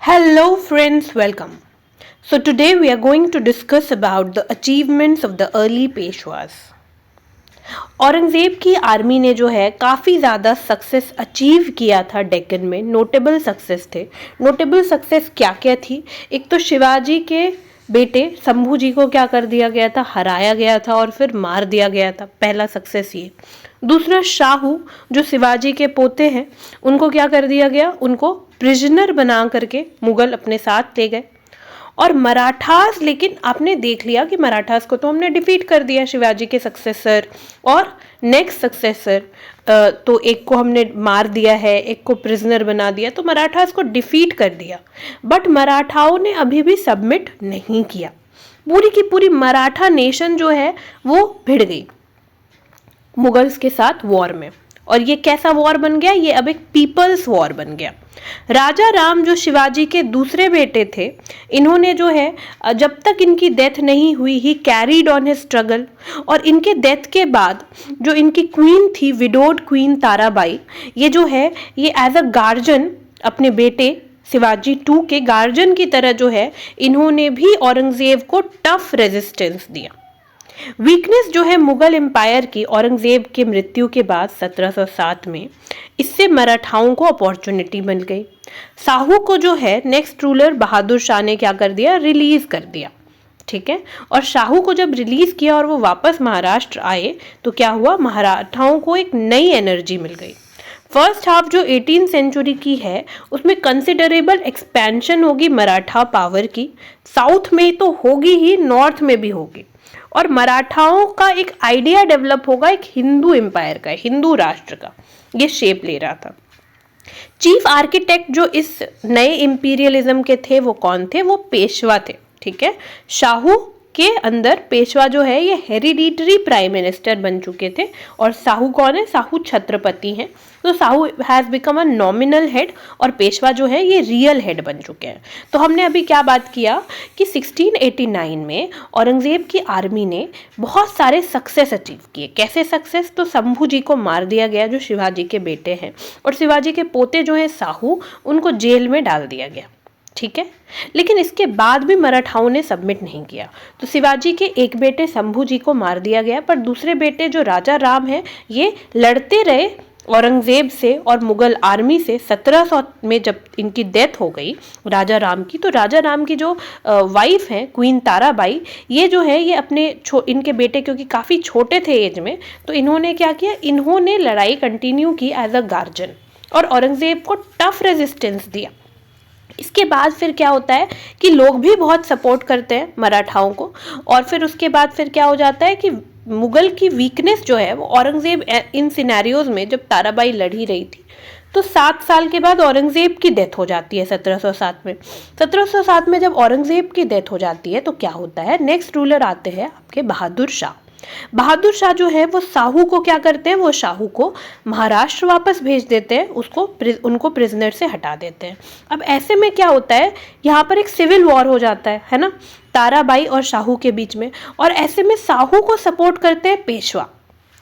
Hello friends, welcome. So today we are going to discuss about the achievements of the early Peshwas. Aurangzeb की army ने जो है काफ़ी ज़्यादा सक्सेस अचीव किया था डेक्कन में. नोटेबल सक्सेस थे. नोटेबल सक्सेस क्या क्या थी? एक तो शिवाजी के बेटे शंभू जी को क्या कर दिया गया था, हराया गया था और फिर मार दिया गया था. पहला सक्सेस ये. दूसरा, शाहू जो शिवाजी के पोते हैं उनको क्या कर दिया गया, उनको प्रिजनर बना करके मुगल अपने साथ ले गए. और मराठास, लेकिन आपने देख लिया कि मराठास को तो हमने डिफीट कर दिया, शिवाजी के सक्सेसर और नेक्स्ट सक्सेसर, तो एक को हमने मार दिया है, एक को प्रिजनर बना दिया, तो मराठास को डिफीट कर दिया. बट मराठाओं ने अभी भी सबमिट नहीं किया. पूरी की पूरी मराठा नेशन जो है वो भिड़ गई मुगल्स के साथ वॉर में. और ये कैसा वॉर बन गया, ये अब एक पीपल्स वॉर बन गया. राजा राम जो शिवाजी के दूसरे बेटे थे, इन्होंने जो है जब तक इनकी डेथ नहीं हुई ही कैरीड ऑन हिज स्ट्रगल. और इनके डेथ के बाद जो इनकी क्वीन थी, विडोड क्वीन ताराबाई, ये जो है ये एज अ गार्जियन अपने बेटे शिवाजी 2 के गार्जियन की तरह जो है इन्होंने भी औरंगजेब को टफ रेजिस्टेंस दिया. वीकनेस जो है मुगल एम्पायर की औरंगजेब के मृत्यु के बाद 1707 में, इससे मराठाओं को अपॉर्चुनिटी मिल गई. साहू को जो है नेक्स्ट रूलर बहादुर शाह ने क्या कर दिया, रिलीज कर दिया. ठीक है. और शाहू को जब रिलीज किया और वो वापस महाराष्ट्र आए तो क्या हुआ, मराठाओं को एक नई एनर्जी मिल गई. फर्स्ट हाफ जो 18th सेंचुरी की है उसमें कंसिडरेबल एक्सपेंशन होगी मराठा पावर की. साउथ में तो होगी ही, नॉर्थ में भी होगी. और मराठाओं का एक आइडिया डेवलप होगा एक हिंदू एम्पायर का, हिंदू राष्ट्र का, ये शेप ले रहा था. चीफ आर्किटेक्ट जो इस नए इंपीरियलिज्म के थे वो कौन थे, वो पेशवा थे. ठीक है. शाहू के अंदर पेशवा जो है ये हेरिडिटरी प्राइम मिनिस्टर बन चुके थे. और साहू कौन है, साहू छत्रपति हैं. तो Sahu has become a nominal head और पेशवा जो है ये रियल हेड बन चुके हैं. तो हमने अभी क्या बात किया कि 1689 में औरंगजेब की आर्मी ने बहुत सारे सक्सेस अचीव किए. कैसे सक्सेस, तो शंभू जी को मार दिया गया जो शिवाजी के बेटे हैं, और शिवाजी के पोते जो हैं साहू, उनको जेल में डाल दिया गया. ठीक है. लेकिन इसके बाद भी मराठाओं ने सबमिट नहीं किया. तो शिवाजी के एक बेटे शंभू जी को मार दिया गया, पर दूसरे बेटे जो राजा राम है ये लड़ते रहे औरंगजेब से और मुगल आर्मी से. 1700 में जब इनकी डेथ हो गई राजा राम की, तो राजा राम की जो वाइफ है क्वीन ताराबाई, ये जो है ये अपने इनके बेटे क्योंकि काफ़ी छोटे थे एज में, तो इन्होंने क्या किया, इन्होंने लड़ाई कंटिन्यू की एज अ गार्जियन और औरंगजेब को टफ रेजिस्टेंस दिया. इसके बाद फिर क्या होता है कि लोग भी बहुत सपोर्ट करते हैं मराठाओं को. और फिर उसके बाद फिर क्या हो जाता है कि मुगल की वीकनेस जो है वो औरंगजेब इन सिनेरियोज में, जब ताराबाई लड़ी रही थी तो 7 साल के बाद औरंगजेब की डेथ हो जाती है 1707 में. 1707 में जब औरंगजेब की डेथ हो जाती है तो क्या होता है, नेक्स्ट रूलर आते हैं आपके बहादुर शाह. बहादुर शाह जो है वो साहू को क्या करते हैं, वो शाहू को महाराष्ट्र वापस भेज देते हैं, उनको प्रिजनर से हटा देते हैं. अब ऐसे में क्या होता है, यहाँ पर एक सिविल वॉर हो जाता है ना, ताराबाई और शाहू के बीच में. और ऐसे में साहू को सपोर्ट करते हैं पेशवा.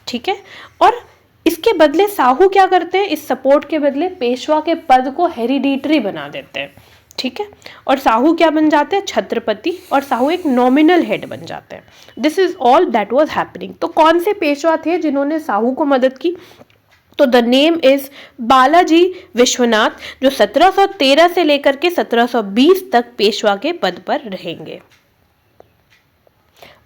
ठीक है. और इसके बदले साहू क्या करते हैं, इस सपोर्ट के बदले पेशवा के पद को हेरिडिटरी बना देते हैं. ठीक है. और साहू क्या बन जाते हैं, छत्रपति, और साहू एक नॉमिनल हेड बन जाते हैं. This is all that was happening. तो कौन से पेशवा थे जिन्होंने साहू को मदद की, तो the name is Balaji Vishwanath, जो 1713 से लेकर के 1720 तक पेशवा के पद पर रहेंगे.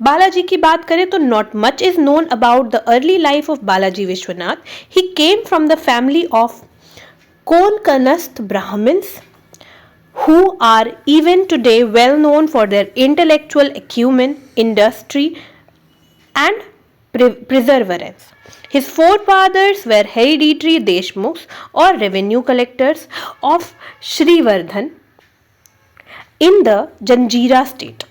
बालाजी की बात करें तो not much is known about the early life of Balaji Vishwanath. He came from the family of Konkanastha Brahmins who are even today well known for their intellectual acumen, industry, and perseverance. His forefathers were hereditary Deshmukhs or revenue collectors of Srivardhan in the Janjira state.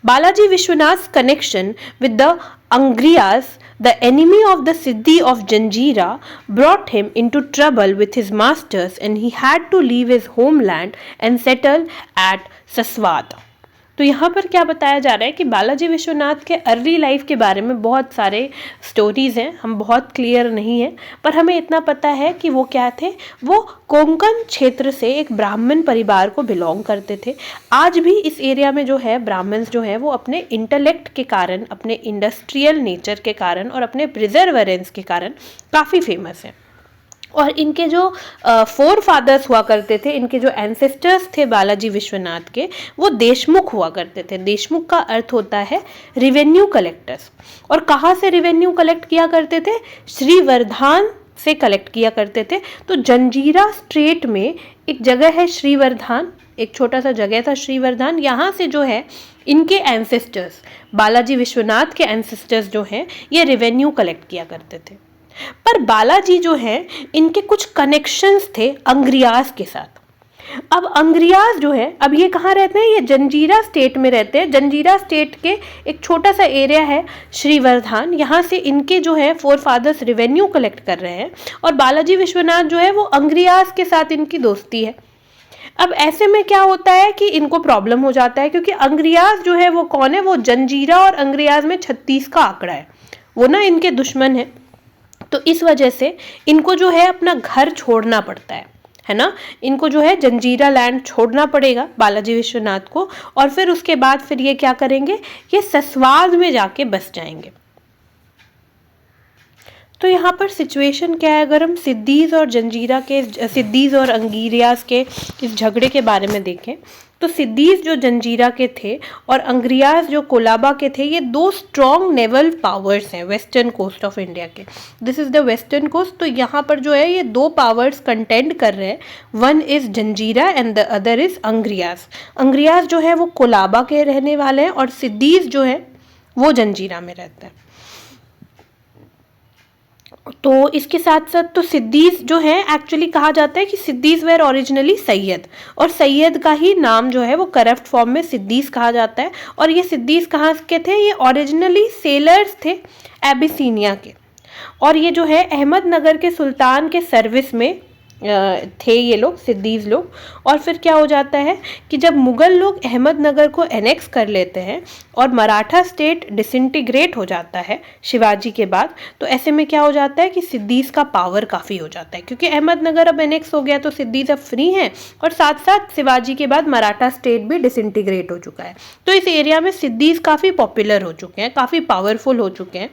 Balaji Vishwanath's connection with the Angriyas, the enemy of the Siddhi of Janjira, brought him into trouble with his masters and he had to leave his homeland and settle at Saswat. तो यहाँ पर क्या बताया जा रहा है कि बालाजी विश्वनाथ के अर्ली लाइफ के बारे में बहुत सारे स्टोरीज हैं, हम बहुत क्लियर नहीं है, पर हमें इतना पता है कि वो क्या थे, वो कोंकण क्षेत्र से एक ब्राह्मण परिवार को बिलोंग करते थे। आज भी इस एरिया में जो है ब्राह्मण्स जो है वो अपने इंटेलेक्ट के कारण, अपने इंडस्ट्रियल नेचर के कारण और अपने प्रिजर्वरेंस के कारण काफ़ी फेमस हैं। और इनके जो फोर फादर्स हुआ करते थे, इनके जो एंसेस्टर्स थे बालाजी विश्वनाथ के, वो देशमुख हुआ करते थे। देशमुख का अर्थ होता है रिवेन्यू कलेक्टर्स। और कहाँ से रिवेन्यू कलेक्ट किया करते थे? श्रीवर्धन से कलेक्ट किया करते थे। तो जंजीरा स्ट्रेट में एक जगह है श्रीवर्धन, एक छोटा सा जगह था श्रीवर्धन, यहाँ से जो है इनके एंसेस्टर्स, बालाजी विश्वनाथ के एंसेस्टर्स जो हैं, ये रेवेन्यू कलेक्ट किया करते थे। पर बालाजी जो है, इनके कुछ कनेक्शंस थे अंग्रियाज के साथ। अब अंग्रियाज जो है, अब ये कहाँ रहते हैं? ये जंजीरा स्टेट में रहते हैं। जंजीरा स्टेट के एक छोटा सा एरिया है श्रीवर्धन, यहाँ से इनके जो है फोर फादर्स रेवेन्यू कलेक्ट कर रहे हैं और बालाजी विश्वनाथ जो है वो अंग्रियाज के साथ इनकी दोस्ती है। अब ऐसे में क्या होता है कि इनको प्रॉब्लम हो जाता है, क्योंकि अंग्रियाज जो है वो कौन है? वो जंजीरा और अंग्रियाज में 36 का आंकड़ा है, वो ना इनके दुश्मन है। तो इस वजह से इनको जो है अपना घर छोड़ना पड़ता है ना, इनको जो है जंजीरा लैंड छोड़ना पड़ेगा बालाजी विश्वनाथ को। और फिर उसके बाद फिर ये क्या करेंगे? ये ससवाद में जाके बस जाएंगे। तो यहाँ पर सिचुएशन क्या है? अगर हम सिद्दीज़ और जंजीरा के, सिद्दीज़ और अंगिरियाज के इस झगड़े के बारे में देखें, तो सिद्दीज़ जो जंजीरा के थे और अंग्रियाज जो कोलाबा के थे, ये दो स्ट्रॉन्ग नेवल पावर्स हैं वेस्टर्न कोस्ट ऑफ इंडिया के। This is the western coast. तो यहाँ पर जो है ये दो पावर्स कंटेंड कर रहे हैं। One is Janjira and the other is Angrias. Angrias जो है वो कोलाबा के रहने वाले हैं और सिद्दीज़ जो है वो जंजीरा में रहता है। तो इसके साथ साथ तो सिद्दीज़ जो है, एक्चुअली कहा जाता है कि सिद्दीज़ वेर ओरिजिनली सैयद, और सैयद का ही नाम जो है वो करप्ट फॉर्म में सिद्दीज़ कहा जाता है। और ये सिद्दीज़ कहाँ के थे? ये ओरिजिनली सेलर्स थे एबिसीनिया के, और ये जो है अहमदनगर के सुल्तान के सर्विस में थे ये लोग, सिद्दीज़ लोग। और फिर क्या हो जाता है कि जब मुग़ल लोग अहमदनगर को एनेक्स कर लेते हैं और मराठा स्टेट डिसइंटीग्रेट हो जाता है शिवाजी के बाद, तो ऐसे में क्या हो जाता है कि सिद्दीज़ का पावर काफ़ी हो जाता है, क्योंकि अहमदनगर अब एनेक्स हो गया तो सिद्दीज़ अब फ्री हैं, और साथ साथ शिवाजी के बाद मराठा स्टेट भी डिसइंटीग्रेट हो चुका है। तो इस एरिया में सिद्दीज़ काफ़ी पॉपुलर हो चुके हैं, काफ़ी पावरफुल हो चुके हैं।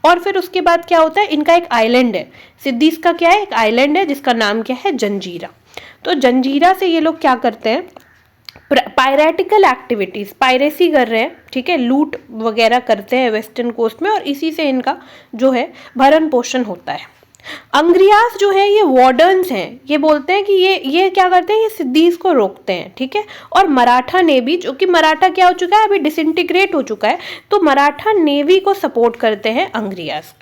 और फिर उसके बाद क्या होता है? इनका एक आइलैंड है, सिद्दीज़ का क्या है? एक आइलैंड है जिसका नाम क्या है? जंजीरा। तो जंजीरा से ये लोग क्या करते हैं? पायरेटिकल एक्टिविटीज़, पायरेसी कर रहे हैं, ठीक है, लूट वगैरह करते हैं वेस्टर्न कोस्ट में, और इसी से इनका जो है भरण पोषण होता है। अंग्रियाज जो है ये वार्डन्स हैं, ये बोलते हैं कि ये क्या करते हैं? ये सिद्दीज़ को रोकते हैं, ठीक है। और मराठा नेवी, जो कि मराठा क्या हो चुका है? अभी डिसइंटीग्रेट हो चुका है, तो मराठा नेवी को सपोर्ट करते हैं अंग्रियाज।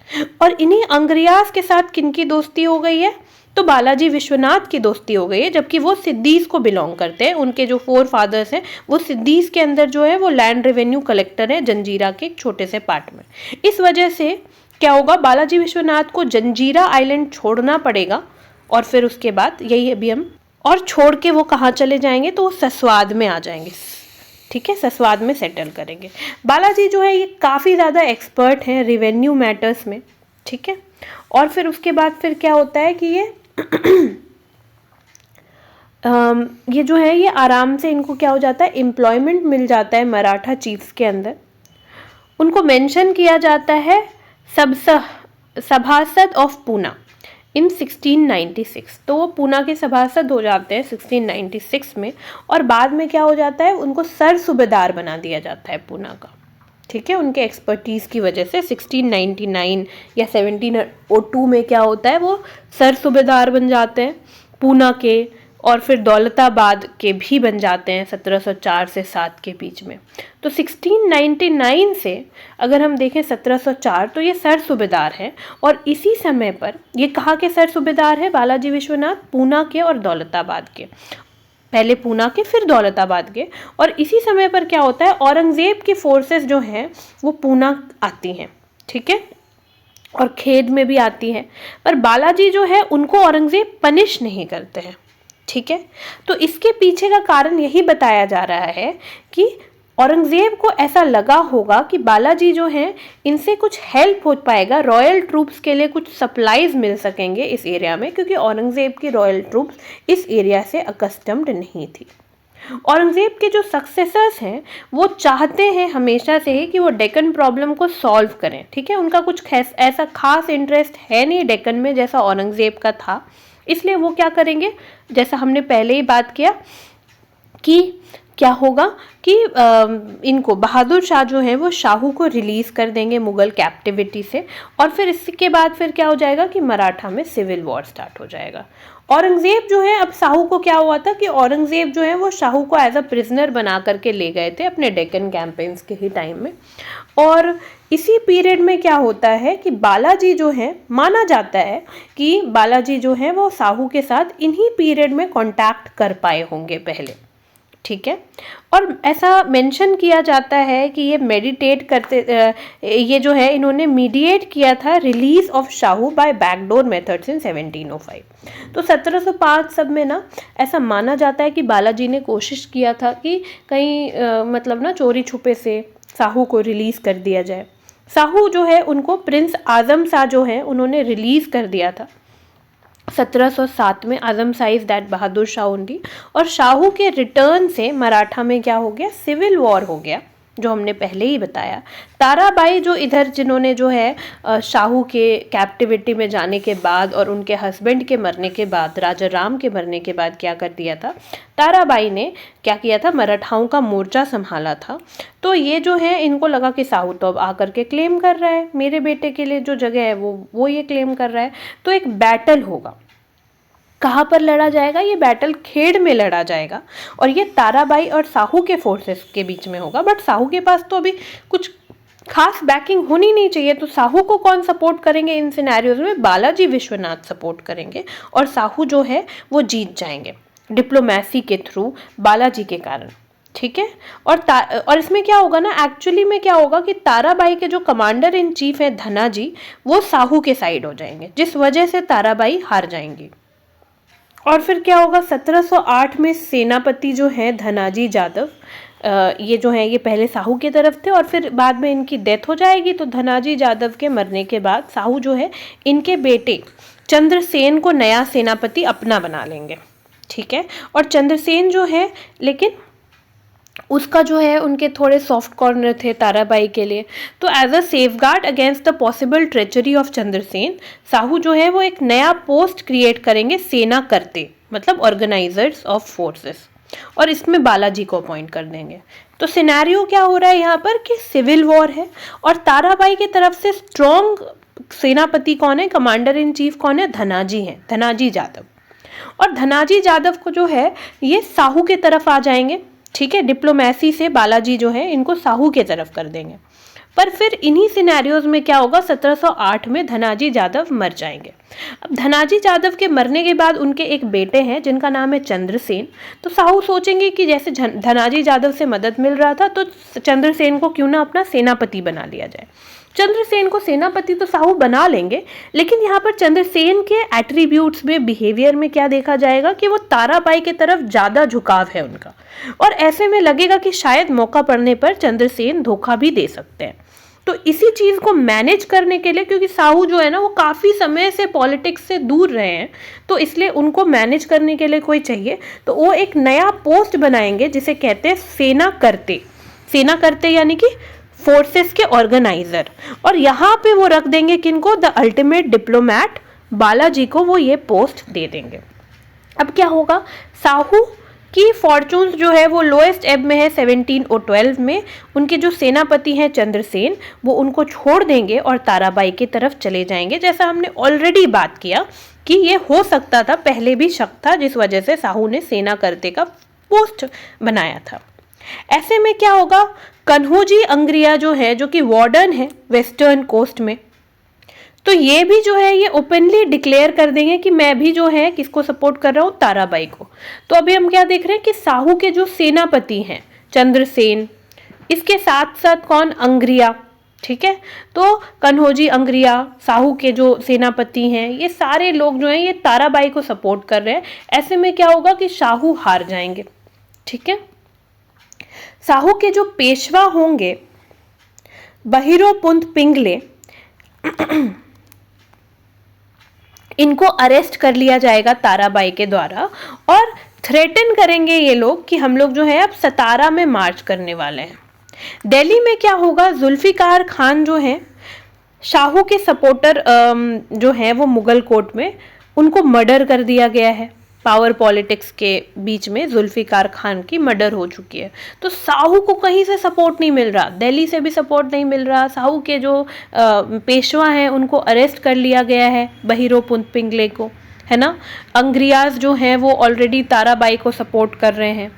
और इन्हीं अंग्रियाज के साथ किनकी दोस्ती हो गई है? तो बालाजी विश्वनाथ की दोस्ती हो गई है, जबकि वो सिद्दीज़ को बिलोंग करते हैं। उनके जो फोर फादर्स हैं वो सिद्दीज़ के अंदर जो है वो लैंड रेवेन्यू कलेक्टर है जंजीरा के एक छोटे से पार्ट में। इस वजह से क्या होगा? बालाजी विश्वनाथ को जंजीरा आइलैंड छोड़ना पड़ेगा, और फिर उसके बाद यही अभी हम, और छोड़ के वो कहाँ चले जाएंगे? तो वो ससवाद में आ जाएंगे, ठीक है, ससवाद में सेटल करेंगे। बालाजी जो है ये काफ़ी ज़्यादा एक्सपर्ट हैं रेवेन्यू मैटर्स में, ठीक है। और फिर उसके बाद फिर क्या होता है कि ये जो है ये आराम से इनको क्या हो जाता है? एम्प्लॉयमेंट मिल जाता है मराठा चीफ्स के अंदर। उनको मेंशन किया जाता है सभासद ऑफ पूना इन 1696। तो वो पूना के सभासद हो जाते हैं 1696 में, और बाद में क्या हो जाता है? उनको सर सूबेदार बना दिया जाता है पूना का, ठीक है, उनके एक्सपर्टीज़ की वजह से। 1699 या 1702 में क्या होता है? वो सर सूबेदार बन जाते हैं पूना के, और फिर दौलताबाद के भी बन जाते हैं 1704 से 7 के बीच में। तो 1699 से अगर हम देखें 1704, तो ये सर सूबेदार हैं। और इसी समय पर ये कहाँ के सर सूबेदार हैं? बालाजी विश्वनाथ पूना के और दौलताबाद के, पहले पूना के फिर दौलताबाद के। और इसी समय पर क्या होता है? औरंगज़ेब की फोर्सेस जो हैं वो पूना आती हैं, ठीक है, और खेद में भी आती हैं। पर बालाजी जो है उनको औरंगज़ेब पनिश नहीं करते हैं, ठीक है। तो इसके पीछे का कारण यही बताया जा रहा है कि औरंगजेब को ऐसा लगा होगा कि बालाजी जो हैं इनसे कुछ हेल्प हो पाएगा, रॉयल ट्रूप्स के लिए कुछ सप्लाईज मिल सकेंगे इस एरिया में, क्योंकि औरंगजेब की रॉयल ट्रूप्स इस एरिया से अकस्टम्ड नहीं थी। औरंगजेब के जो सक्सेसर्स हैं वो चाहते हैं हमेशा से ही कि वो डेक्कन प्रॉब्लम को सॉल्व करें, ठीक है। उनका कुछ ऐसा खास इंटरेस्ट है नहीं डेक्कन में जैसा औरंगजेब का था, इसलिए वो क्या करेंगे, जैसा हमने पहले ही बात किया कि क्या होगा कि इनको बहादुर शाह जो हैं वो शाहू को रिलीज़ कर देंगे मुग़ल कैप्टिविटी से, और फिर इसके बाद फिर क्या हो जाएगा कि मराठा में सिविल वॉर स्टार्ट हो जाएगा। औरंगज़ेब जो है, अब शाहू को क्या हुआ था कि औरंगज़ेब जो है वो शाहू को एज अ प्रिजनर बना करके ले गए थे अपने डेक्कन कैंपेन्स के ही टाइम में, और इसी पीरियड में क्या होता है कि बालाजी जो है, माना जाता है कि बालाजी जो है वो शाहू के साथ इन्हीं पीरियड में कॉन्टैक्ट कर पाए होंगे पहले, ठीक है। और ऐसा मेंशन किया जाता है कि ये मेडिटेट करते, ये जो है इन्होंने मीडिएट किया था release of Shahu by backdoor methods in 1705। तो 1705 सब में ना ऐसा माना जाता है कि बालाजी ने कोशिश किया था कि कहीं मतलब ना चोरी छुपे से शाहू को रिलीज़ कर दिया जाए। शाहू जो है उनको प्रिंस आजम शाह जो है उन्होंने रिलीज़ कर दिया था 1707 में। Azam Shah is that Bahadur Shah only. और शाहू के रिटर्न से मराठा में क्या हो गया, सिविल वॉर हो गया, जो हमने पहले ही बताया। ताराबाई जो इधर जिन्होंने जो है शाहू के कैप्टिविटी में जाने के बाद और उनके हस्बैंड के मरने के बाद, राजा राम के मरने के बाद क्या कर दिया था, ताराबाई ने क्या किया था, मराठाओं का मोर्चा संभाला था। तो ये जो है इनको लगा कि शाहू तो अब आकर के क्लेम कर रहा है, मेरे बेटे के लिए जो जगह है वो ये क्लेम कर रहा है, तो एक बैटल होगा। कहाँ पर लड़ा जाएगा, ये बैटल खेड़ में लड़ा जाएगा, और ये ताराबाई और शाहू के फोर्सेस के बीच में होगा। बट शाहू के पास तो अभी कुछ खास बैकिंग होनी नहीं चाहिए, तो शाहू को कौन सपोर्ट करेंगे इन सिनेरियोज में, बालाजी विश्वनाथ सपोर्ट करेंगे, और शाहू जो है वो जीत जाएंगे डिप्लोमेसी के थ्रू बालाजी के कारण, ठीक है। और इसमें क्या होगा ना, एक्चुअली में क्या होगा कि ताराबाई के जो कमांडर इन चीफ है धनाजी, वो शाहू के साइड हो जाएंगे, जिस वजह से ताराबाई हार जाएंगी। और फिर क्या होगा, 1708 में सेनापति जो हैं धनाजी जादव, ये जो हैं ये पहले शाहू की तरफ थे और फिर बाद में इनकी डेथ हो जाएगी। तो धनाजी जादव के मरने के बाद शाहू जो है इनके बेटे चंद्रसेन को नया सेनापति अपना बना लेंगे, ठीक है। और चंद्रसेन जो है, लेकिन उसका जो है उनके थोड़े सॉफ्ट कॉर्नर थे ताराबाई के लिए। तो as a safeguard against the possible treachery of Chandrasen, Shahu जो है वो एक नया पोस्ट क्रिएट करेंगे, सेना करते, मतलब ऑर्गेनाइजर्स ऑफ फोर्सेस, और इसमें बालाजी को अपॉइंट कर देंगे। तो सिनेरियो क्या हो रहा है यहाँ पर कि सिविल वॉर है, और ताराबाई की तरफ से स्ट्रॉन्ग सेनापति कौन है, कमांडर इन चीफ कौन है, धनाजी हैं, धनाजी जादव। और धनाजी जादव को जो है ये शाहू के तरफ आ जाएंगे, ठीक है। डिप्लोमेसी से बालाजी जो है इनको शाहू के तरफ कर देंगे। पर फिर इन्हीं सिनेरियोज में क्या होगा, 1708 में धनाजी जादव मर जाएंगे। अब धनाजी जादव के मरने के बाद उनके एक बेटे हैं जिनका नाम है चंद्रसेन। तो शाहू सोचेंगे कि जैसे धनाजी जादव से मदद मिल रहा था, तो चंद्रसेन को क्यों ना अपना सेनापति बना लिया जाए। चंद्रसेन को सेनापति तो शाहू बना लेंगे, लेकिन यहाँ पर चंद्रसेन के एट्रीब्यूट्स में, बिहेवियर में क्या देखा जाएगा कि वो ताराबाई की तरफ ज़्यादा झुकाव है उनका, और ऐसे में लगेगा कि शायद मौका पड़ने पर चंद्रसेन धोखा भी दे सकते हैं। तो इसी चीज़ को मैनेज करने के लिए, क्योंकि शाहू जो है ना वो काफ़ी समय से पॉलिटिक्स से दूर रहे हैं, तो इसलिए उनको मैनेज करने के लिए कोई चाहिए, तो वो एक नया पोस्ट बनाएंगे जिसे कहते हैं सेना करते। सेना करते यानी कि फोर्सेस के ऑर्गेनाइजर, और यहाँ पे वो रख देंगे किनको, द अल्टीमेट डिप्लोमैट, बालाजी को वो ये पोस्ट दे देंगे। अब क्या होगा, शाहू की फॉर्चून्स जो है वो लोएस्ट एब में है 1712 में। उनके जो सेनापति हैं चंद्रसेन, वो उनको छोड़ देंगे और ताराबाई की तरफ चले जाएंगे। जैसा हमने ऑलरेडी बात किया कि ये हो सकता था, पहले भी शक था, जिस वजह से शाहू ने सेना करते का पोस्ट बनाया था। ऐसे में क्या होगा, कन्होजी अंग्रिया जो है, जो कि वार्डन है वेस्टर्न कोस्ट में, तो ये भी जो है ये ओपनली डिक्लेयर कर देंगे कि मैं भी जो है किसको सपोर्ट कर रहा हूँ, ताराबाई को। तो अभी हम क्या देख रहे हैं कि शाहू के जो सेनापति हैं चंद्रसेन, इसके साथ साथ कौन, अंग्रिया, ठीक है। तो कन्होजी अंग्रिया, शाहू के जो सेनापति हैं, ये सारे लोग जो हैं ये ताराबाई को सपोर्ट कर रहे हैं। ऐसे में क्या होगा कि शाहू हार जाएंगे, ठीक है। साहू के जो पेशवा होंगे बहिरोपुंत पिंगले, इनको अरेस्ट कर लिया जाएगा ताराबाई के द्वारा और थ्रेटन करेंगे ये लोग कि हम लोग जो है अब सतारा में मार्च करने वाले हैं। दिल्ली में क्या होगा, जुल्फिकार खान जो है शाहू के सपोर्टर जो हैं वो मुगल कोर्ट में, उनको मर्डर कर दिया गया है। पावर पॉलिटिक्स के बीच में जुल्फिकार खान की मर्डर हो चुकी है। तो साहू को कहीं से सपोर्ट नहीं मिल रहा, दिल्ली से भी सपोर्ट नहीं मिल रहा। साहू के जो पेशवा हैं उनको अरेस्ट कर लिया गया है, बहिरोपुंत पिंगले को, है ना। अंग्रियाज जो हैं वो ऑलरेडी ताराबाई को सपोर्ट कर रहे हैं।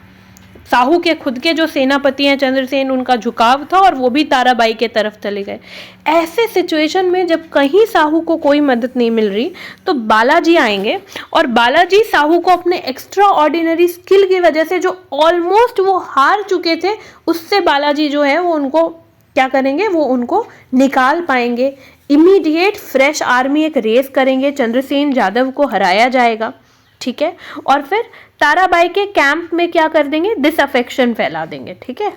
साहू के खुद के जो सेनापति हैं चंद्रसेन, उनका झुकाव था और वो भी ताराबाई के तरफ चले गए। ऐसे सिचुएशन में जब कहीं साहू को कोई मदद नहीं मिल रही तो बालाजी आएंगे और बालाजी साहू को अपने एक्स्ट्रा ऑर्डिनरी स्किल की वजह से, जो ऑलमोस्ट वो हार चुके थे, उससे बालाजी जो है वो उनको क्या करेंगे, वो उनको निकाल पाएंगे। इमीडिएट फ्रेश आर्मी एक रेस करेंगे, चंद्रसेन यादव को हराया जाएगा, ठीक है। और फिर ताराबाई के कैंप में क्या कर देंगे, डिसअफेक्शन फैला देंगे, ठीक है।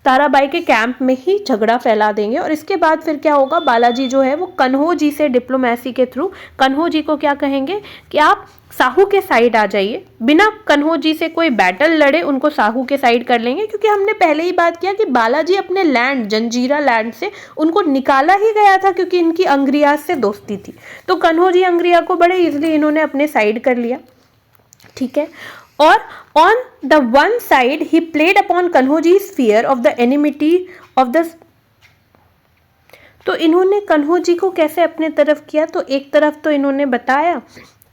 ताराबाई के कैंप में ही झगड़ा फैला देंगे और इसके बाद फिर क्या होगा, बालाजी जो है वो कन्हो से डिप्लोमेसी के थ्रू कन्हो को क्या कहेंगे कि आप साहू के साइड आ जाइए। बिना कन्हो से कोई बैटल लड़े उनको साहू के साइड कर लेंगे, क्योंकि हमने पहले ही बात किया कि बालाजी अपने लैंड, जंजीरा लैंड से उनको निकाला ही गया था क्योंकि इनकी अंग्रियाज से दोस्ती थी। तो कन्हो अंग्रिया को बड़े इजीली इन्होंने अपने साइड कर लिया, ठीक है। और on the one side he played upon Kanhoji's fear of the enmity of the, तो इन्होंने कन्हो को कैसे अपने तरफ किया, तो एक तरफ तो इन्होंने बताया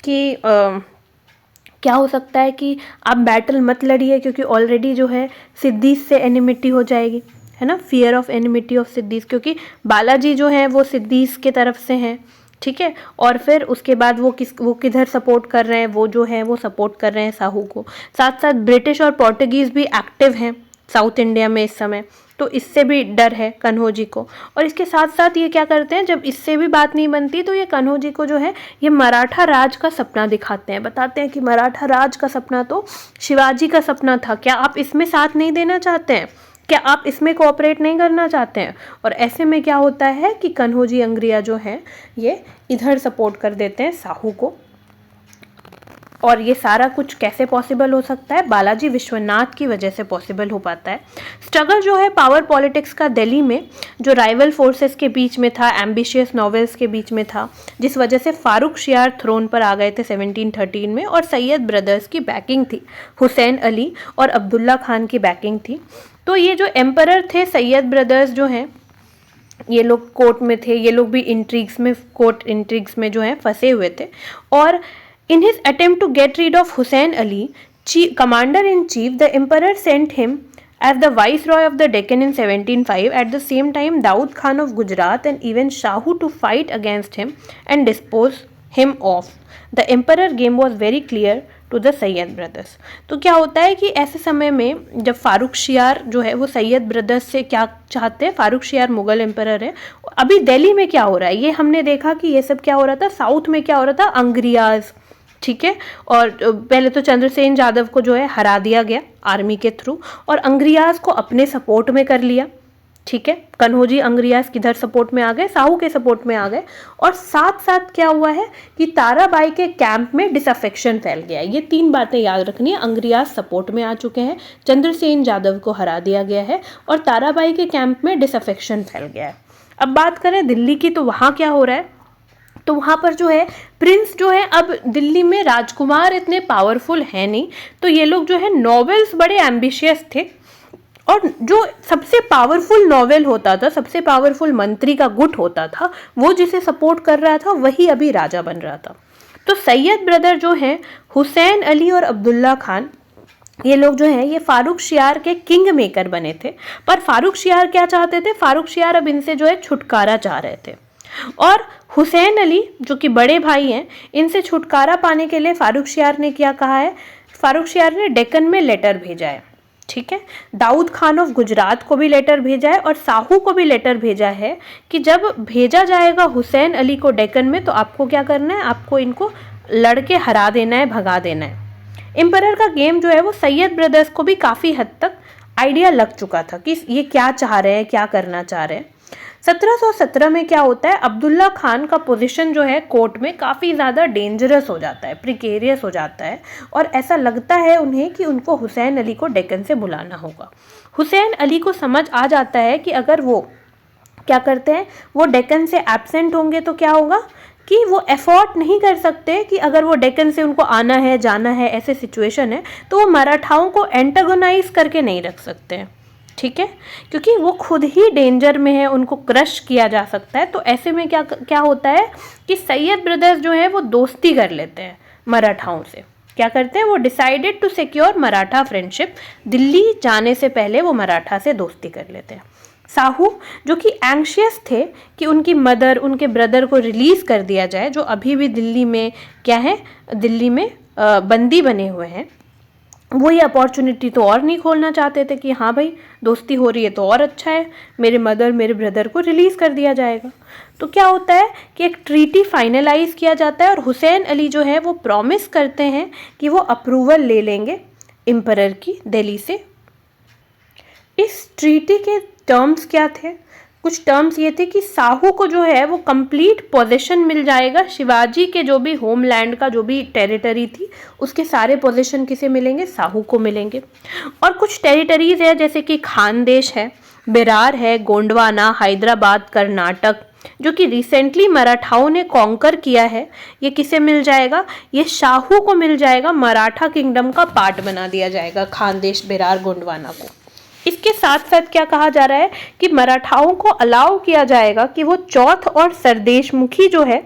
कि क्या हो सकता है कि आप बैटल मत लड़िए क्योंकि ऑलरेडी जो है सिद्दीस से एनिमिटी हो जाएगी, है ना, फियर ऑफ एनिमिटी ऑफ सिद्दीस, क्योंकि बालाजी जो है वो सिद्दीस के तरफ से हैं, ठीक है। और फिर उसके बाद वो किधर सपोर्ट कर रहे हैं, वो जो है वो सपोर्ट कर रहे हैं साहू को। साथ साथ ब्रिटिश और पोर्टुगीज़ भी एक्टिव हैं साउथ इंडिया में इस समय, तो इससे भी डर है कन्हो को। और इसके साथ साथ ये क्या करते हैं, जब इससे भी बात नहीं बनती तो ये कन्हो को जो है ये मराठा राज का सपना दिखाते हैं, बताते हैं कि मराठा राज का सपना तो शिवाजी का सपना था, क्या आप इसमें साथ नहीं देना चाहते हैं, क्या आप इसमें कोऑपरेट नहीं करना चाहते हैं। और ऐसे में क्या होता है कि कन्हो अंग्रिया जो है ये इधर सपोर्ट कर देते हैं साहू को। और ये सारा कुछ कैसे पॉसिबल हो सकता है, बालाजी विश्वनाथ की वजह से पॉसिबल हो पाता है। स्ट्रगल जो है पावर पॉलिटिक्स का दिल्ली में जो राइवल फोर्सेस के बीच में था, एम्बिशियस नॉवेल्स के बीच में था, जिस वजह से फारूक शियार थ्रोन पर आ गए थे 1713 में, और सैयद ब्रदर्स की बैकिंग थी, हुसैन अली और अब्दुल्ला खान की बैकिंग थी। तो ये जो एम्परर थे सैयद ब्रदर्स जो हैं, ये लोग कोर्ट में थे, ये लोग भी इंट्रिग्स में, कोर्ट इंट्रिग्स में जो है फंसे हुए थे। और in his attempt to get rid of Hussain Ali, commander in chief, the emperor sent him as the viceroy of the Deccan in 1705. At the same time, Daud Khan of Gujarat and even Shahu to fight against him and dispose him of. The emperor game was very clear to the Syed brothers. तो क्या होता है कि ऐसे समय में जब फारूक शियार जो है वो सैयद ब्रदर्स से क्या चाहते हैं, फारूक शियार मुगल एम्परर है। अभी दिल्ली में क्या हो रहा है, ये हमने देखा कि ये सब क्या हो रहा था, साउथ में क्या हो रहा था, अंग्रियाज, ठीक है। और पहले तो चंद्रसेन यादव को जो है हरा दिया गया आर्मी के थ्रू और अंग्रियाज को अपने सपोर्ट में कर लिया, ठीक है। कन्हो अंग्रियाज किधर सपोर्ट में आ गए, साहू के सपोर्ट में आ गए। और साथ साथ क्या हुआ है कि ताराबाई के कैंप में डिसअफेक्शन फैल गया। ये तीन बातें याद रखनी है, अंग्रियाज सपोर्ट में आ चुके हैं, चंद्रसेन यादव को हरा दिया गया है और ताराबाई के कैंप में डिसअफेक्शन फैल गया है। अब बात करें दिल्ली की, तो वहाँ क्या हो रहा है, तो वहाँ पर जो है प्रिंस जो है, अब दिल्ली में राजकुमार इतने पावरफुल हैं नहीं, तो ये लोग जो है नॉवेल्स बड़े एम्बिशियस थे। और जो सबसे पावरफुल नॉवेल होता था, सबसे पावरफुल मंत्री का गुट होता था, वो जिसे सपोर्ट कर रहा था वही अभी राजा बन रहा था। तो सैयद ब्रदर जो हैं हुसैन अली और अब्दुल्ला खान, ये लोग जो हैं ये फारूक शियार के किंग मेकर बने थे। पर फारूक शियार क्या चाहते थे, फारूक शियार अब इनसे जो है छुटकारा चाह रहे थे। और हुसैन अली जो कि बड़े भाई हैं, इनसे छुटकारा पाने के लिए फारूक शियार ने क्या कहा है, फारूक शियार ने डेक्कन में लेटर भेजा है, ठीक है। दाऊद खान ऑफ गुजरात को भी लेटर भेजा है और साहू को भी लेटर भेजा है कि जब भेजा जाएगा हुसैन अली को डेक्कन में, तो आपको क्या करना है, आपको इनको लड़के हरा देना है, भगा देना है। एम्परर का गेम जो है वो सैयद ब्रदर्स को भी काफ़ी हद तक आइडिया लग चुका था कि ये क्या चाह रहे हैं, क्या करना चाह रहे हैं। 1717 में क्या होता है, अब्दुल्ला खान का पोजीशन जो है कोर्ट में काफ़ी ज़्यादा डेंजरस हो जाता है, प्रिकेरियस हो जाता है, और ऐसा लगता है उन्हें कि उनको हुसैन अली को डेक्कन से बुलाना होगा। हुसैन अली को समझ आ जाता है कि अगर वो क्या करते हैं, वो डेक्कन से एब्सेंट होंगे तो क्या होगा कि वो एफोर्ड नहीं कर सकते कि अगर वो डेक्कन से उनको आना है, जाना है, ऐसे सिचुएशन है तो वो मराठाओं को एंटागोनाइज करके नहीं रख सकते हैं, ठीक है, क्योंकि वो खुद ही डेंजर में है, उनको क्रश किया जा सकता है। तो ऐसे में क्या होता है कि सैयद ब्रदर्स जो है वो दोस्ती कर लेते हैं मराठाओं से। क्या करते हैं, वो decided to secure Maratha friendship, Delhi जाने से पहले वो मराठा से दोस्ती कर लेते हैं। साहू जो कि एंग्शियस थे कि उनकी मदर, उनके ब्रदर को रिलीज़ कर दिया जाए, जो अभी भी दिल्ली में क्या है, दिल्ली में बंदी बने हुए हैं, वो ये अपॉर्चुनिटी तो और नहीं खोलना चाहते थे कि हाँ भाई दोस्ती हो रही है तो और अच्छा है, मेरे मदर मेरे ब्रदर को रिलीज़ कर दिया जाएगा। तो क्या होता है कि एक ट्रीटी फाइनलाइज किया जाता है और हुसैन अली जो है वो प्रॉमिस करते हैं कि वो अप्रूवल ले लेंगे एम्परर की दिल्ली से। इस ट्रीटी के टर्म्स क्या थे, कुछ टर्म्स ये थे कि साहू को जो है वो कंप्लीट पोजीशन मिल जाएगा, शिवाजी के जो भी होमलैंड का जो भी टेरिटरी थी उसके सारे पोजीशन किसे मिलेंगे, साहू को मिलेंगे। और कुछ टेरिटरीज है जैसे कि खानदेश है, बेरार है, गोंडवाना, हैदराबाद, कर्नाटक, जो कि रिसेंटली मराठाओं ने कॉन्कर किया है, ये किसे मिल जाएगा, ये शाहू को मिल जाएगा, मराठा किंगडम का पार्ट बना दिया जाएगा खानदेश, बेरार, गोंडवाना को। इसके साथ साथ क्या कहा जा रहा है कि मराठाओं को अलाउ किया जाएगा कि वो चौथ और सरदेशमुखी जो है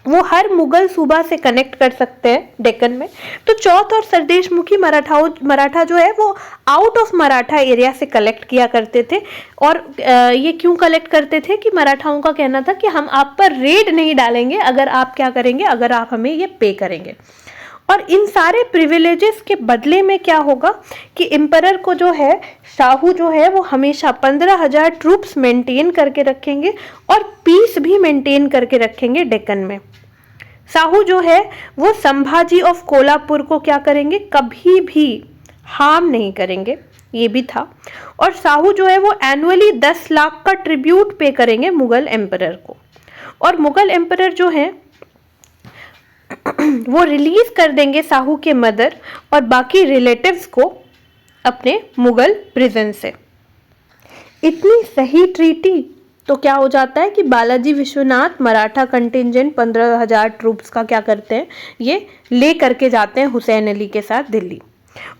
वो हर मुगल सूबा से कनेक्ट कर सकते हैं डेक्कन में। तो चौथ और सरदेशमुखी मराठा जो है वो आउट ऑफ मराठा एरिया से कलेक्ट किया करते थे। और ये क्यों कलेक्ट करते थे कि मराठाओं का कहना था कि हम आप पर रेड नहीं डालेंगे अगर आप क्या करेंगे, अगर आप हमें ये पे करेंगे। और इन सारे प्रिविलेजेस के बदले में क्या होगा कि एम्परर को जो है, शाहू जो है वो हमेशा 15,000 ट्रूप्स मेंटेन करके रखेंगे और पीस भी मेंटेन करके रखेंगे डेक्कन में। शाहू जो है वो संभाजी ऑफ कोल्हापुर को क्या करेंगे, कभी भी हार्म नहीं करेंगे, ये भी था। और शाहू जो है वो एनुअली 10 लाख का ट्रिब्यूट पे करेंगे मुगल एम्परर को। और मुगल एम्परर जो है वो रिलीज कर देंगे साहू के मदर और बाकी रिलेटिव्स को अपने मुगल प्रिजन से। इतनी सही ट्रीटी तो क्या हो जाता है कि बालाजी विश्वनाथ मराठा कंटिंजेंट 15,000 ट्रूप्स का क्या करते हैं, ये ले करके जाते हैं हुसैन अली के साथ दिल्ली।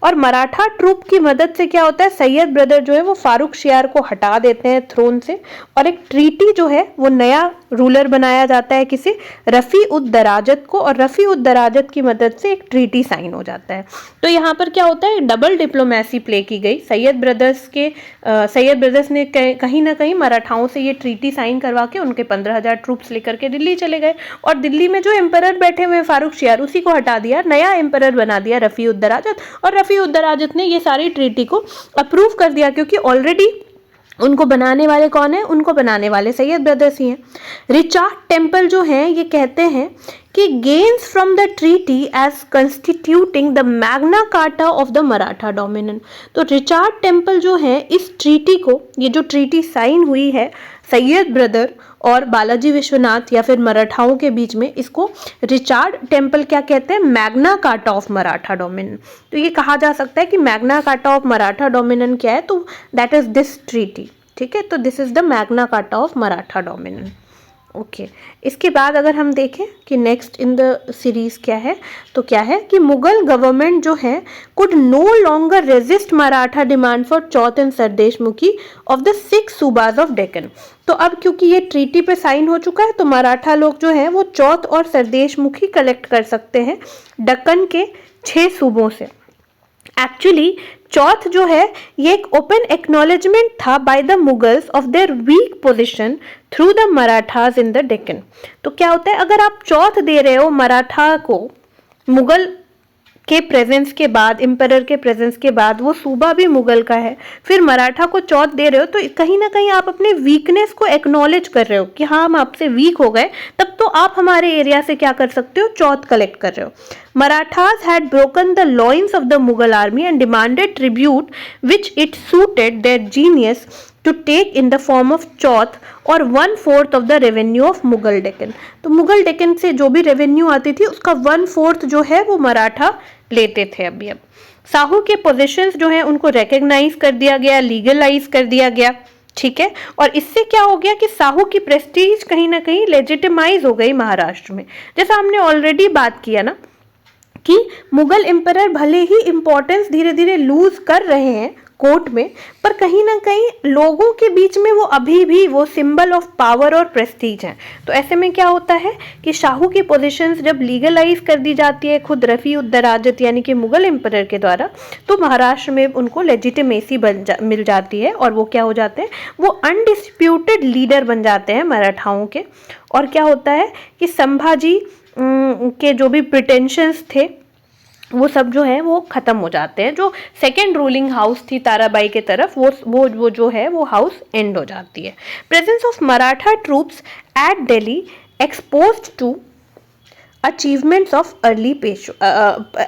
और मराठा ट्रूप की मदद से क्या होता है, सैयद ब्रदर जो है वो फारूक शियार को हटा देते हैं थ्रोन से और एक ट्रीटी जो है वो नया रूलर बनाया जाता है किसे, रफ़ी उद दराजत को। और रफ़ी उद दराजत की मदद से एक ट्रीटी साइन हो जाता है। तो यहाँ पर क्या होता है, डबल डिप्लोमेसी प्ले की गई। सैयद ब्रदर्स ने कहीं ना कहीं मराठाओं से ये ट्रीटी साइन करवा के उनके 15,000 ट्रूप्स लेकर के दिल्ली चले गए और दिल्ली में जो एम्परर बैठे हुए फारूक शियार उसी को हटा दिया, नया एम्परर बना दिया रफ़ी उद दराजत। और रफ़ी उद दराजत ने ये सारी ट्रीटी को अप्रूव कर दिया क्योंकि ऑलरेडी उनको बनाने वाले कौन है, उनको बनाने वाले सैयद ब्रदर्स ही हैं। रिचार्ड टेम्पल जो हैं ये कहते हैं कि gains from the treaty as constituting the Magna Carta of the Maratha dominant. तो रिचार्ड टेम्पल जो है इस ट्रीटी को, ये जो ट्रीटी साइन हुई है सैयद ब्रदर और बालाजी विश्वनाथ या फिर मराठाओं के बीच में, इसको रिचार्ड टेम्पल क्या कहते हैं, Magna Carta of Maratha dominant. तो ये कहा जा सकता है कि Magna Carta of Maratha dominant क्या है, तो दैट इज दिस ट्रीटी, ठीक है। तो this is the Magna Carta of Maratha dominant. Okay इसके बाद अगर हम देखें कि नेक्स्ट इन द सीरीज क्या है, तो क्या है कि मुगल गवर्नमेंट जो है could no longer resist Maratha demand for chauth and sardeshmukhi of the 6 subahs of Deccan. तो अब क्योंकि ये ट्रीटी पे साइन हो चुका है तो मराठा लोग जो है वो चौथ और सरदेशमुखी कलेक्ट कर सकते हैं दक्कन के 6 सूबों से। एक्चुअली चौथ जो है ये एक ओपन एक्नॉलेजमेंट था by the Mughals of their week position through the Marathas in the Deccan. तो क्या होता है, अगर आप चौथ दे रहे हो मराठा को मुगल के प्रेजेंस के बाद, एम्परर के प्रेजेंस के बाद वो सूबा भी मुगल का है, फिर मराठा को चौथ दे रहे हो, तो कहीं ना कहीं आप अपने वीकनेस को एक्नॉलेज कर रहे हो कि हाँ हम आपसे वीक हो गए, तब तो आप हमारे एरिया से क्या कर सकते हो, चौथ कलेक्ट कर रहे हो। Marathas had broken the loins of the Mughal army and demanded tribute which it suited their genius to take in the form of chauth और 1/4 of the revenue of Mughal Deccan. तो मुगल डेक्कन से जो भी रेवेन्यू आती थी उसका 1/4 जो है वो मराठा लेते थे। अब साहू के पोजीशंस जो हैं उनको रिकग्नाइज कर दिया गया, लीगलाइज कर दिया गया, ठीक है। और इससे क्या हो गया कि साहू की प्रेस्टीज कहीं ना कहीं लेजिटिमाइज हो गई महाराष्ट्र में। जैसा हमने ऑलरेडी बात किया ना कि मुगल एम्परर भले ही इंपॉर्टेंस धीरे धीरे लूज कर रहे हैं कोर्ट में, पर कहीं ना कहीं लोगों के बीच में वो अभी भी वो सिंबल ऑफ पावर और प्रेस्टीज हैं। तो ऐसे में क्या होता है कि शाहू की पोजीशंस जब लीगलाइज कर दी जाती है खुद रफ़ी उद दराजत यानी कि मुगल एम्परर के द्वारा, तो महाराष्ट्र में उनको लेजिटिमेसी मिल जाती है और वो क्या हो जाते हैं, वो अनडिस्प्यूटेड लीडर बन जाते हैं मराठाओं के। और क्या होता है कि संभाजी के जो भी प्रिटेंशंस थे वो सब जो है वो ख़त्म हो जाते हैं। जो सेकेंड रूलिंग हाउस थी ताराबाई के तरफ, वो जो है वो हाउस एंड हो जाती है। Presence of Maratha troops at Delhi exposed to achievements of early Peshwa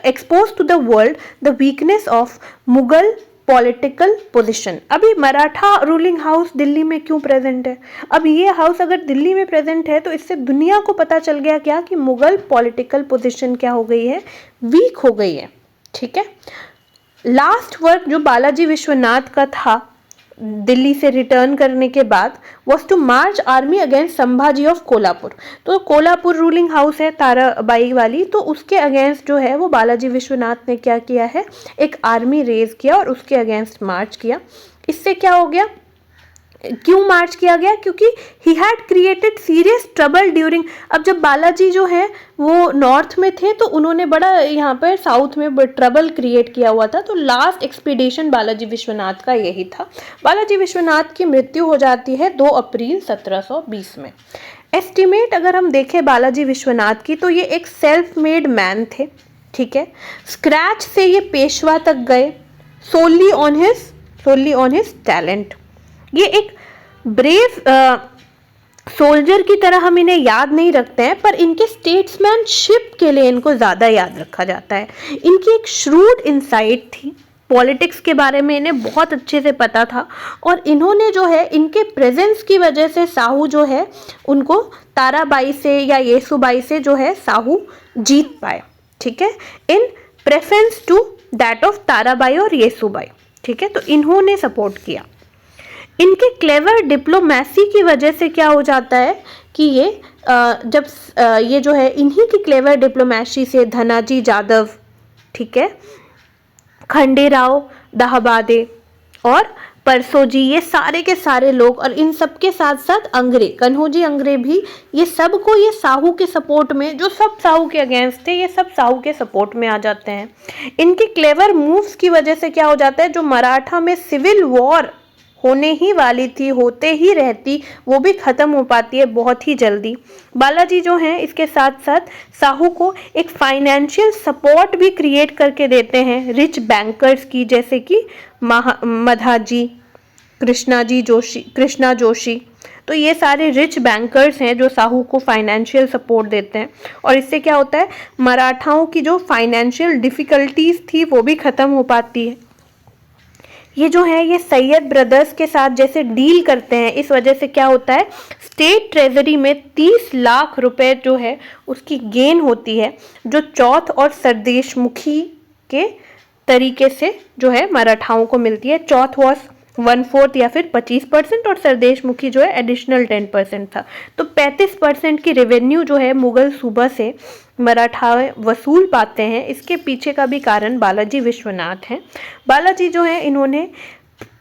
exposed to the world the weakness of Mughal political position. अभी मराठा रूलिंग हाउस दिल्ली में क्यों प्रेजेंट है? अब ये हाउस अगर दिल्ली में प्रेजेंट है तो इससे दुनिया को पता चल गया क्या कि मुगल पॉलिटिकल पोजिशन क्या हो गई है, वीक हो गई है, ठीक है। लास्ट वर्क जो बालाजी विश्वनाथ का था दिल्ली से रिटर्न करने के बाद was to march army against Sambhaji of Kolhapur. तो कोल्हापुर रूलिंग हाउस है ताराबाई वाली, तो उसके अगेंस्ट जो है वो बालाजी विश्वनाथ ने क्या किया है, एक आर्मी रेज किया और उसके अगेंस्ट मार्च किया। इससे क्या हो गया, क्यों मार्च किया गया, क्योंकि he had created serious trouble during. अब जब बालाजी जो है वो नॉर्थ में थे तो उन्होंने बड़ा यहाँ पर साउथ में ट्रबल क्रिएट किया हुआ था। तो लास्ट एक्सपीडिशन बालाजी विश्वनाथ का यही था। बालाजी विश्वनाथ की मृत्यु हो जाती है 2 अप्रैल 1720 में। एस्टिमेट अगर हम देखें बालाजी विश्वनाथ की तो ये एक सेल्फ मेड मैन थे, ठीक है। स्क्रैच से ये पेशवा तक गए सोली ऑन हिज टैलेंट। ये एक ब्रेव सोल्जर की तरह हम इन्हें याद नहीं रखते हैं, पर इनके स्टेट्समैनशिप के लिए इनको ज़्यादा याद रखा जाता है। इनकी एक श्रूड इंसाइट थी, पॉलिटिक्स के बारे में इन्हें बहुत अच्छे से पता था और इन्होंने जो है इनके प्रेजेंस की वजह से साहू जो है उनको ताराबाई से या येसुबाई से जो है साहू जीत पाए, ठीक है, in preference to that of Tarabai और येसुबाई, ठीक है। तो इन्होंने सपोर्ट किया। इनके क्लेवर डिप्लोमेसी की वजह से क्या हो जाता है कि ये जब ये जो है इन्हीं की क्लेवर डिप्लोमेसी से धनाजी जादव, ठीक है, खंडेराव दहबादे और परसोजी, ये सारे के सारे लोग और इन सब के साथ साथ अंग्रे, कन्होजी अंग्रे भी, ये सब को ये साहू के सपोर्ट में, जो सब साहू के अगेंस्ट थे, ये सब साहू के सपोर्ट में आ जाते हैं। इनके क्लेवर मूव्स की वजह से क्या हो जाता है, जो मराठा में सिविल वॉर होने ही वाली थी, होते ही रहती, वो भी ख़त्म हो पाती है बहुत ही जल्दी। बालाजी जो हैं इसके साथ साथ साहू को एक फाइनेंशियल सपोर्ट भी क्रिएट करके देते हैं रिच बैंकर्स की, जैसे कि मधाजी, कृष्णा जोशी। तो ये सारे रिच बैंकर्स हैं जो साहू को फाइनेंशियल सपोर्ट देते हैं और इससे क्या होता है, मराठाओं की जो फाइनेंशियल डिफ़िकल्टीज़ थी वो भी ख़त्म हो पाती है। ये जो है ये सैयद ब्रदर्स के साथ जैसे डील करते हैं, इस वजह से क्या होता है, स्टेट ट्रेजरी में 30 लाख रुपए जो है उसकी गेन होती है, जो चौथ और सरदेशमुखी के तरीके से जो है मराठाओं को मिलती है। चौथ वॉज 1/4 या फिर 25% और सरदेशमुखी जो है एडिशनल 10% था। तो 35% की रेवेन्यू जो है मुगल सूबा से मराठा वसूल पाते हैं। इसके पीछे का भी कारण बालाजी विश्वनाथ हैं। बालाजी जो है इन्होंने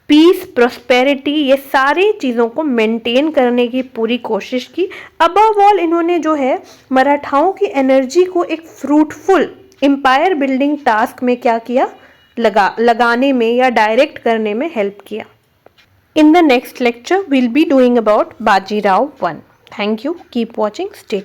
पीस, प्रॉस्पेरिटी, ये सारी चीज़ों को मेंटेन करने की पूरी कोशिश की। अबव ऑल इन्होंने जो है मराठाओं की एनर्जी को एक फ्रूटफुल एम्पायर बिल्डिंग टास्क में क्या किया, लगाने में या डायरेक्ट करने में हेल्प किया। In the next lecture we'll be doing about Bajirao I. Thank you. Keep watching. Stay tuned.